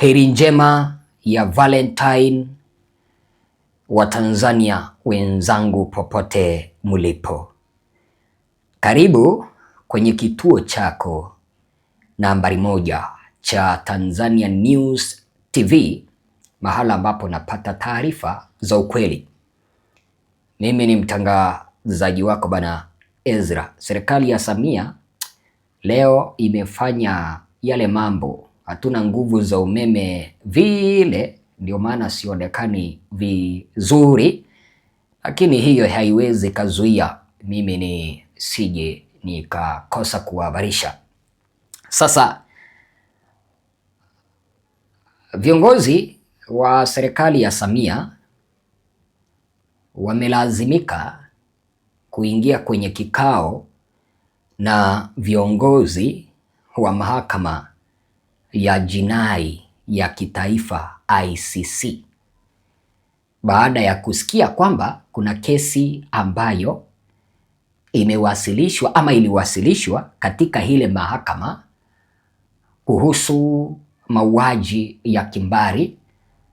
Heri njema ya Valentine wa Tanzania wenzangu popote mulipo. Karibu kwenye kituo chako nambari 1 cha Tanzania News TV, mahala ambapo napata taarifa za ukweli. Mimi ni mtangazaji wako bana Ezra. Serikali ya Samia leo imefanya yale mambo, hatuna nguvu za umeme vile, ndio maana sionekani vizuri, lakini hiyo haiwezi kazuia mimi ni sije nikakosa kuhabarisha. Sasa viongozi wa serikali ya Samia wamelazimika kuingia kwenye kikao na viongozi wa mahakama ya jinai ya kitaifa ICC baada ya kusikia kwamba kuna kesi ambayo imewasilishwa ama iliwasilishwa katika ile mahakama kuhusu mauaji ya kimbari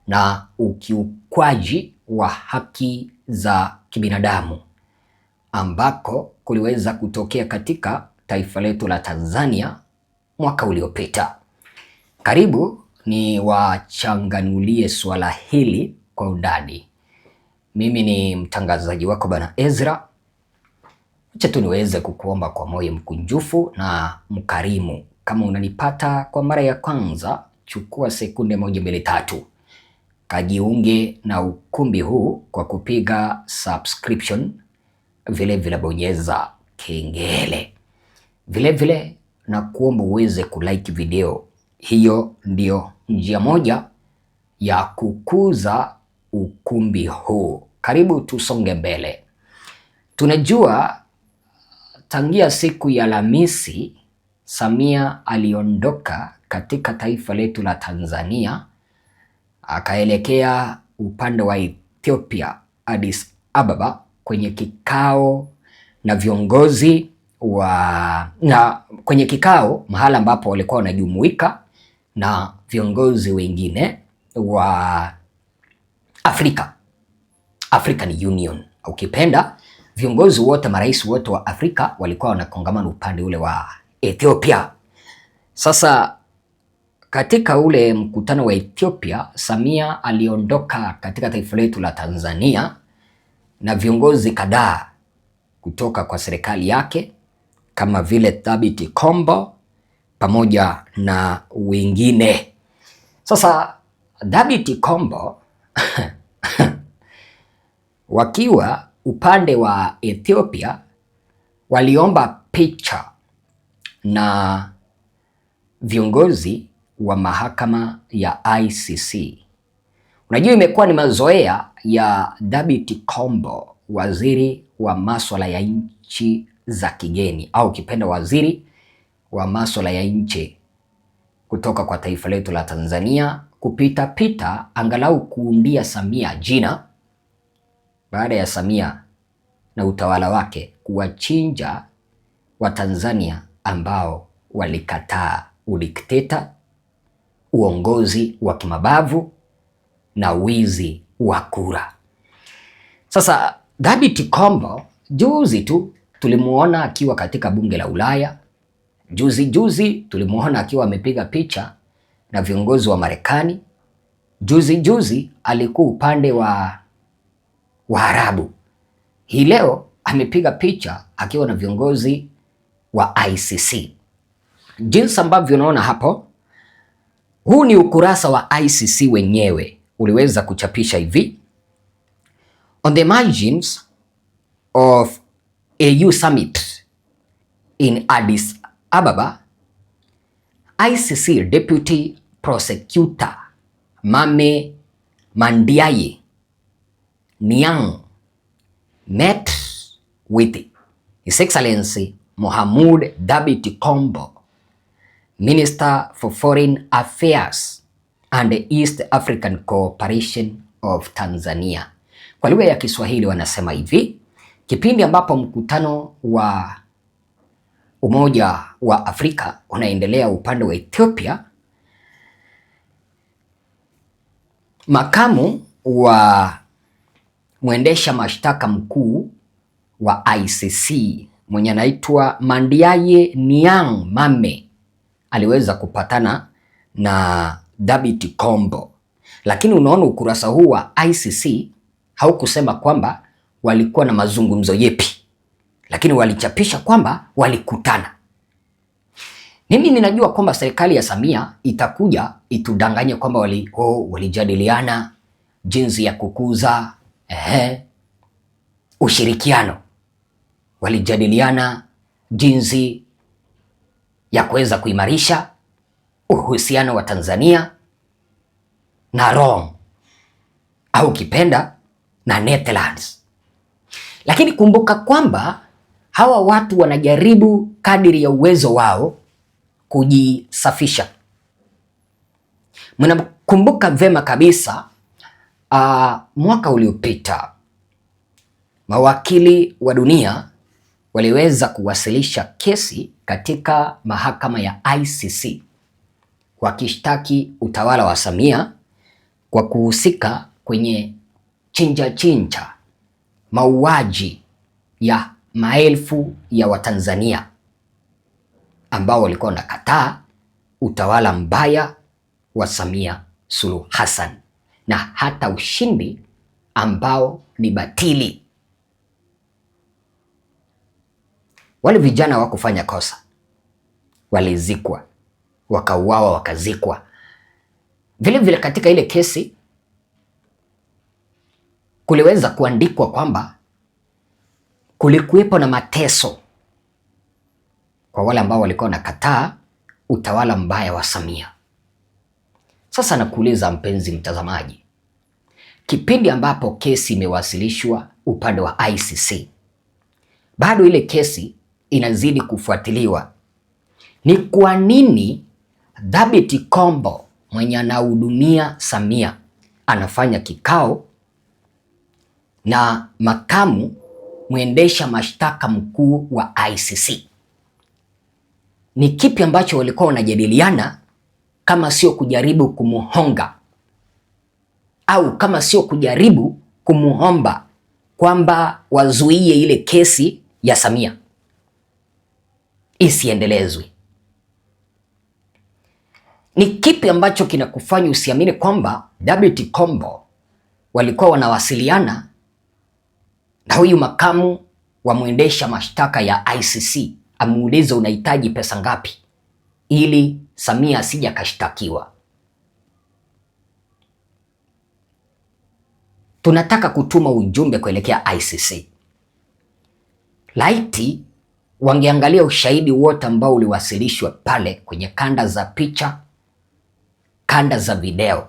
na ukiukwaji wa haki za kibinadamu ambako kuliweza kutokea katika taifa letu la Tanzania mwaka uliopita. Karibu ni wachanganulie swala hili kwa undani. Mimi ni mtangazaji wako bana Ezra. Acha tu niweze kukuomba kwa moyo mkunjufu na mkarimu, kama unanipata kwa mara ya kwanza, chukua sekunde 1, 2, 3 kajiunge na ukumbi huu kwa kupiga subscription, vile bonyeza kengele. Vile na kuomba uweze kulike video. Hiyo ndio njia moja ya kukuza ukumbi huu. Karibu tusonge mbele. Tunajua tangia siku ya Alhamisi Samia aliondoka katika taifa letu la Tanzania akaelekea upande wa Ethiopia, Addis Ababa, kwenye kikao na viongozi kwenye kikao mahala ambapo walikuwa wanajumuika na viongozi wengine wa African Union. Ukipenda viongozi wote, marais wote wa Afrika walikuwa wanakongamana upande ule wa Ethiopia. Sasa katika ule mkutano wa Ethiopia, Samia aliondoka katika taifa letu la Tanzania na viongozi kadhaa kutoka kwa serikali yake kama vile Thabit Kombo pamoja na wengine. Sasa Thabit Kombo wakiwa upande wa Ethiopia waliomba picha na viongozi wa mahakama ya ICC. Unajua, imekuwa ni mazoea ya Thabit Kombo, waziri wa masuala ya nchi za kigeni, au ukipenda waziri wa masuala ya nchi kutoka kwa taifa letu la Tanzania, kupita angalau kuundia Samia jina baada ya Samia na utawala wake kuwachinja wa Tanzania ambao walikataa udikteta, uongozi wa kimabavu na wizi wa kura. Sasa Thabit Kombo juzi tu tulimuona akiwa katika bunge la Ulaya. Juzi tulimuona akiwa amepiga picha na viongozi wa Marekani. Juzi alikuwa upande wa Waarabu. Hii leo amepiga picha akiwa na viongozi wa ICC. Jinsi ambavyo unaona hapo, huu ni ukurasa wa ICC wenyewe uliweza kuchapisha hivi: on the margins of AU summit in Addis Ababa, ICC Deputy Prosecutor Mame Mandiaye Niang met with His Excellency Mohamud Thabit Kombo, Minister for Foreign Affairs and East African Cooperation of Tanzania. Kwa lugha ya Kiswahili wanasema hivi: kipindi ambapo mkutano wa Umoja wa Afrika unaendelea upande wa Ethiopia, Makamu wa mwendesha mashtaka mkuu wa ICC mwenye anaitwa Mandiaye Niang Mame aliweza kupatana na Dhabiti Kombo, lakini unaona ukurasa huu wa ICC haukusema kwamba walikuwa na mazungumzo yepi, lakini walichapisha kwamba walikutana. Mimi ninajua kwamba serikali ya Samia itakuja itudanganye kwamba walijadiliana jinsi ya kukuza ushirikiano, walijadiliana jinsi ya kuweza kuimarisha uhusiano wa Tanzania na Rome au kipenda na Netherlands. Lakini kumbuka kwamba hawa watu wanajaribu kadiri ya uwezo wao kujisafisha. Mnakumbuka vema kabisa mwaka uliopita mawakili wa dunia waliweza kuwasilisha kesi katika mahakama ya ICC wakishtaki utawala wa Samia kwa kuhusika kwenye chinja mauaji ya maelfu ya Watanzania ambao walikuwa wanakataa utawala mbaya wa Samia Suluhu Hassan na hata ushindi ambao ni batili. Wale vijana hawakufanya kosa, walizikwa, wakauawa, wakazikwa. Vile vile katika ile kesi kuliweza kuandikwa kwamba kulikuwepo na mateso kwa wale ambao walikuwa wanakataa utawala mbaya wa Samia. Sasa nakuuliza mpenzi mtazamaji, kipindi ambapo kesi imewasilishwa upande wa ICC, bado ile kesi inazidi kufuatiliwa. Ni kwa nini Dhabiti Kombo mwenye anahudumia Samia anafanya kikao na makamu mwendesha mashtaka mkuu wa ICC? Ni kipi ambacho walikuwa wanajadiliana kama sio kujaribu kumuhonga au kama sio kujaribu kumuomba kwamba wazuie ile kesi ya Samia isiendelezwe? Ni kipi ambacho kinakufanya usiamini kwamba Dhabiti Kombo walikuwa wanawasiliana na huyu makamu wa mwendesha mashtaka ya ICC amuulize unahitaji pesa ngapi ili Samia asije akashtakiwa? Tunataka kutuma ujumbe kuelekea ICC. Laiti wangeangalia ushahidi wote ambao uliwasilishwa pale kwenye kanda za picha, kanda za video,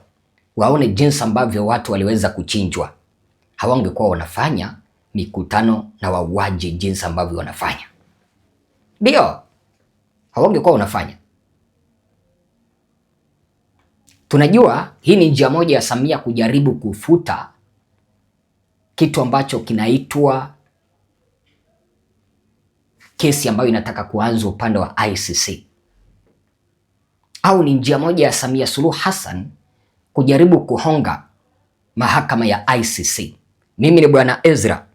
waone jinsi ambavyo watu waliweza kuchinjwa, hawangekuwa wanafanya mikutano na wauaji jinsi ambavyo wanafanya. Ndio, hawangekuwa wanafanya. Tunajua hii ni njia moja ya Samia kujaribu kufuta kitu ambacho kinaitwa kesi ambayo inataka kuanza upande wa ICC, au ni njia moja ya Samia Suluhu Hassan kujaribu kuhonga mahakama ya ICC. Mimi ni Bwana Ezra,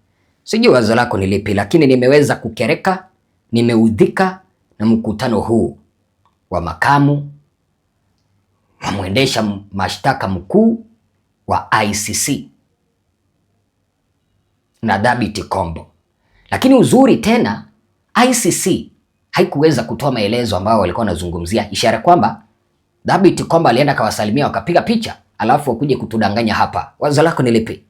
sijui wazo lako ni lipi, lakini nimeweza kukereka, nimeudhika na mkutano huu wa makamu wa mwendesha mashtaka mkuu wa ICC na Dhabiti Kombo. Lakini uzuri tena, ICC haikuweza kutoa maelezo ambayo walikuwa wanazungumzia, ishara kwamba Dhabiti Kombo alienda kawasalimia wakapiga picha alafu wakuje kutudanganya hapa. Wazo lako ni lipi?